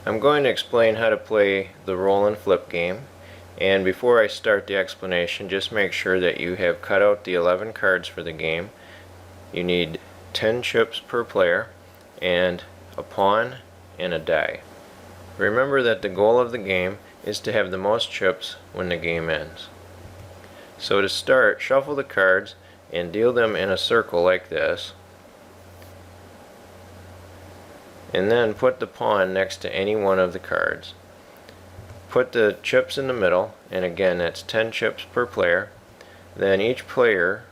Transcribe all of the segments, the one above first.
I'm going to explain how to play the roll and flip game, and before I start the explanation, just make sure that you have cut out the 11 cards for the game. You need 10 chips per player and a pawn and a die. Remember that the goal of the game is to have the most chips when the game ends. So to start, shuffle the cards and deal them in a circle like this, and then put the pawn next to any one of the cards. Put the chips in the middle, and again that's 10 chips per player. Then each player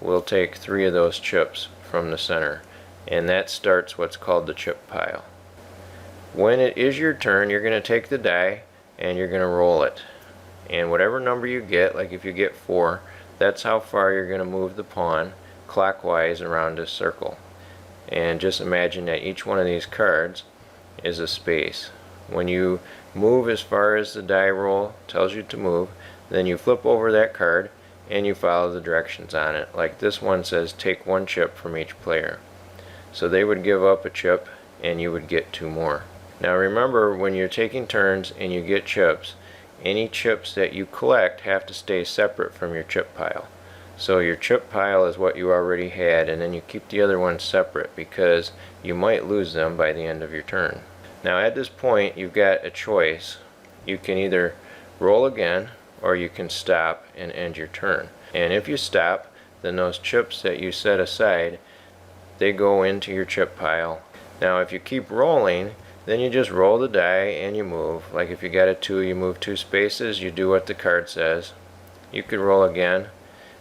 will take 3 of those chips from the center, and that starts what's called the chip pile. When it is your turn, you're going to take the die and you're going to roll it, and whatever number you get, like if you get 4, that's how far you're going to move the pawn clockwise around this circle. And just imagine that each one of these cards is a space. When you move as far as the die roll tells you to move, then you flip over that card and you follow the directions on it. Like this one says take 1 chip from each player. So they would give up a chip and you would get 2 more. Now remember, when you're taking turns and you get chips, any chips that you collect have to stay separate from your chip pile. So your chip pile is what you already had, and then you keep the other ones separate because you might lose them by the end of your turn. Now at this point you've got a choice. You can either roll again or you can stop and end your turn. And if you stop, then those chips that you set aside, they go into your chip pile. Now if you keep rolling, then you just roll the die and you move. Like if you got a 2, you move 2 spaces, you do what the card says. You could roll again.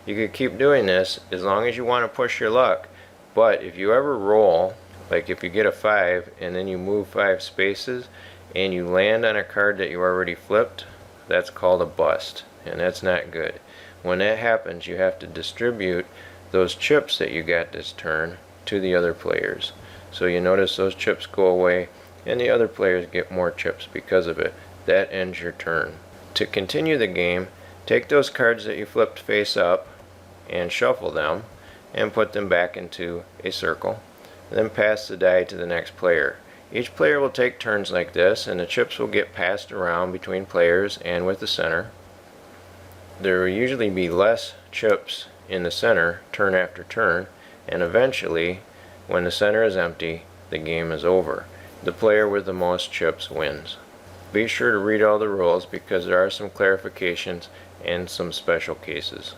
You could keep doing this as long as you want to push your luck, but if you ever roll, like if you get a 5 and then you move 5 spaces and you land on a card that you already flipped, that's called a bust, and that's not good. When that happens, you have to distribute those chips that you got this turn to the other players. So you notice those chips go away and the other players get more chips because of it. That ends your turn. To continue the game, take those cards that you flipped face up and shuffle them and put them back into a circle. Then pass the die to the next player. Each player will take turns like this, and the chips will get passed around between players and with the center. There will usually be less chips in the center turn after turn, and eventually, when the center is empty, the game is over. The player with the most chips wins. Be sure to read all the rules because there are some clarifications and some special cases.